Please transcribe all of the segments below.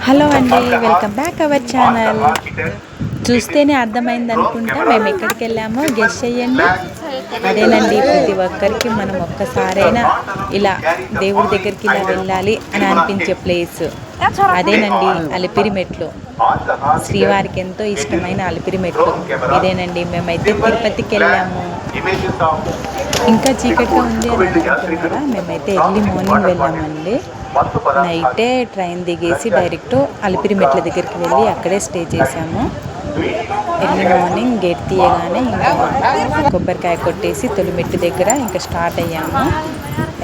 Hello అండి, welcome back our channel. చూస్తేనే అర్థమైంది అనుకుంటా మేము ఎక్కడికి వెళ్ళామో గెస్ చేయండి. అదేనండి, ప్రతి ఒక్కరికి మనం ఒక్కసారైనా ఇలా దేవుడి దగ్గరికి ఇలా వెళ్ళాలి అని అనిపించే ప్లేస్ అదేనండి, అలిపిరి మెట్లు. శ్రీవారికి ఎంతో ఇష్టమైన అలిపిరి మెట్లు ఇదేనండి. మేమైతే తిరుపతికి వెళ్ళాము. ఇంకా చీకటిగా ఉంది అని అనుకుంటున్నారా, మేమైతే ఎర్లీ మార్నింగ్ వెళ్ళామండి. నైటే ట్రైన్ దిగేసి డైరెక్ట్ అలిపిరి మెట్ల దగ్గరికి వెళ్ళి అక్కడే స్టే చేసాము. ఎర్లీ మార్నింగ్ గేట్ తీయగానే ఇంకా కొబ్బరికాయ కొట్టేసి తొలి మెట్టు దగ్గర ఇంకా స్టార్ట్ అయ్యాము.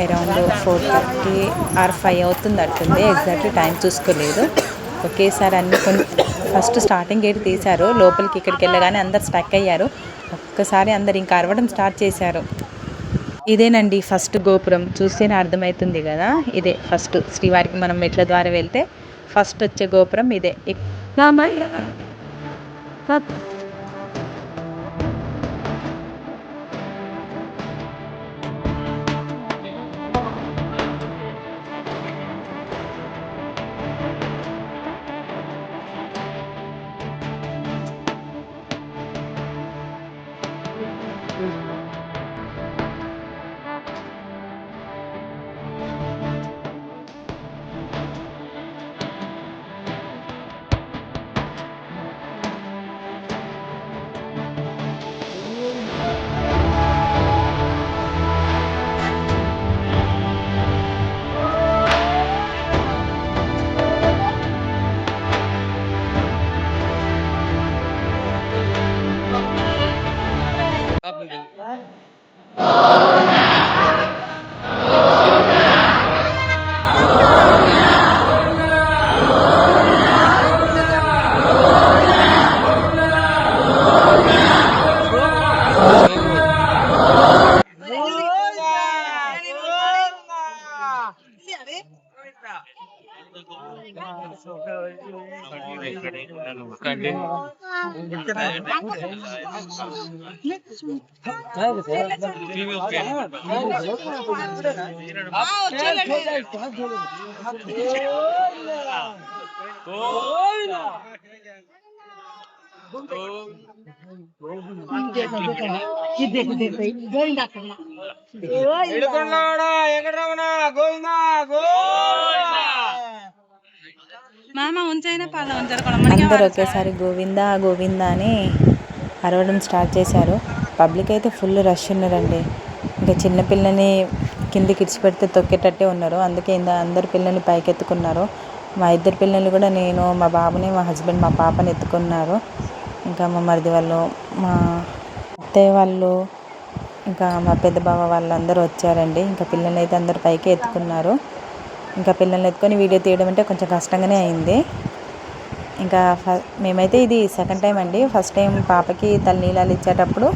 అరౌండ్ 4:30 ఆర్ 5 అవుతుంది అట్టుంది, ఎగ్జాక్ట్లీ టైం చూసుకోలేదు. ఒకేసారి అన్ని ఫస్ట్ స్టార్టింగ్ గేట్ తీశారు. లోపలికి ఇక్కడికి వెళ్ళగానే అందరు స్టక్ అయ్యారు. ఒక్కసారి అందరు ఇంకా అరవడం స్టార్ట్ చేశారు. ఇదేనండి ఫస్ట్ గోపురం, చూస్తేనే అర్థమవుతుంది కదా. ఇదే ఫస్ట్ శ్రీవారికి మనం మెట్ల ద్వారా వెళ్తే ఫస్ట్ వచ్చే గోపురం ఇదే. అందరు ఒకేసారి గోవిందా గోవిందా అని అరవడం స్టార్ట్ చేశారు. పబ్లిక్ అయితే ఫుల్ రష్ ఉన్నారండి. ఇంకా చిన్నపిల్లని కిందికి ఇడిచిపెడితే తొక్కేటట్టే ఉన్నారు. అందుకే అందరు పిల్లల్ని పైకి ఎత్తుకున్నారు. మా ఇద్దరు పిల్లల్ని కూడా నేను, మా బాబుని, మా హస్బెండ్, మా పాపని ఎత్తుకున్నారు. ఇంకా మా మరిది వాళ్ళు, మా అత్తయ్య వాళ్ళు, ఇంకా మా పెద్ద బావ వాళ్ళందరూ వచ్చారండి. ఇంకా పిల్లల్ని అయితే అందరూ పైకి ఎత్తుకున్నారు. ఇంకా పిల్లల్ని ఎత్తుకొని వీడియో తీయడం అంటే కొంచెం కష్టంగానే అయింది. ఇంకా మేమైతే ఇది సెకండ్ టైం అండి. ఫస్ట్ టైం పాపకి తలనీలాలు ఇచ్చేటప్పుడు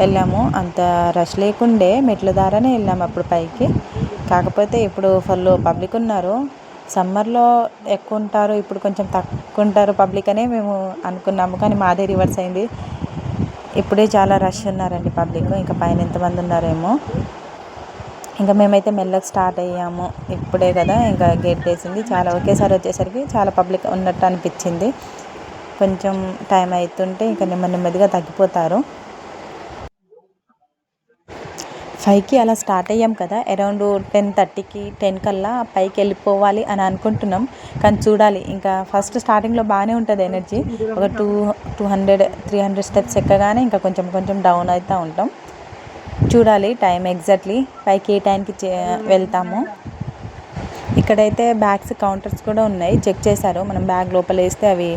వెళ్ళాము. అంత రష్ లేకుండే, మెట్ల ద్వారానే వెళ్ళాము అప్పుడు పైకి. కాకపోతే ఇప్పుడు ఫుల్ పబ్లిక్ ఉన్నారు. సమ్మర్లో ఎక్కువ ఉంటారు, ఇప్పుడు కొంచెం తక్కువ ఉంటారు పబ్లిక్ అనే మేము అనుకున్నాము. కానీ మాదే రివర్స్ అయింది. ఇప్పుడే చాలా రష్ ఉన్నారండి పబ్లిక్. ఇంకా పైన ఎంతమంది ఉన్నారేమో. ఇంకా మేమైతే మెల్లగా స్టార్ట్ అయ్యాము. ఇప్పుడే కదా ఇంకా గేట్ వేసింది. చాలా ఒకేసారి వచ్చేసరికి చాలా పబ్లిక్ ఉన్నట్టు అనిపించింది. కొంచెం టైం అవుతుంటే ఇంకా నెమ్మదిగా తగ్గిపోతారు. 5కి అలా స్టార్ట్ అయ్యాం కదా. అరౌండ్ 10:30కి 10 కల్లా పైకి వెళ్ళిపోవాలి అని అనుకుంటున్నాం. కానీ చూడాలి. ఇంకా ఫస్ట్ స్టార్టింగ్లో బాగానే ఉంటుంది ఎనర్జీ. ఒక 200-300 స్టెప్స్ ఎక్కగానే ఇంకా కొంచెం డౌన్ అవుతూ ఉంటాం. చూడాలి టైం ఎగ్జాక్ట్లీ పైకి ఏ టైంకి వెళ్తాము. ఇక్కడైతే బ్యాగ్స్ కౌంటర్స్ కూడా ఉన్నాయి. చెక్ చేశారు. మనం బ్యాగ్ లోపల వేస్తే అవి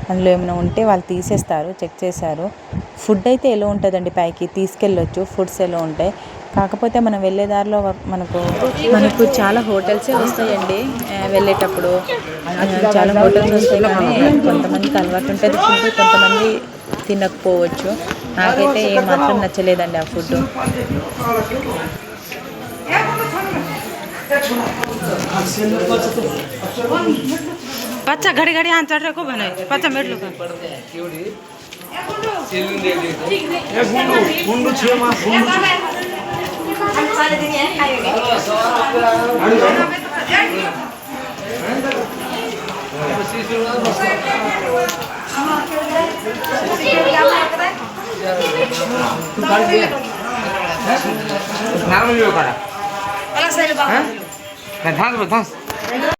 అందులో ఏమైనా ఉంటే వాళ్ళు తీసేస్తారు. చెక్ చేశారు. ఫుడ్ అయితే ఎలా ఉంటుందండి, పైకి తీసుకెళ్ళొచ్చు. ఫుడ్స్ ఎలా ఉంటాయి. కాకపోతే మనం వెళ్ళే దారిలో మనకు చాలా హోటల్సే వస్తాయండి. వెళ్ళేటప్పుడు చాలా హోటల్స్ వస్తాయి. కానీ కొంతమందికి అలవాటు ఉంటుంది ఫుడ్, కొంతమంది తినకపోవచ్చు. నాకైతే ఏమాత్రం నచ్చలేదండి ఆ ఫుడ్. बच्चा घड़ी घड़ी हाथ चढ़ रखो बने बच्चा बैठ लो ধান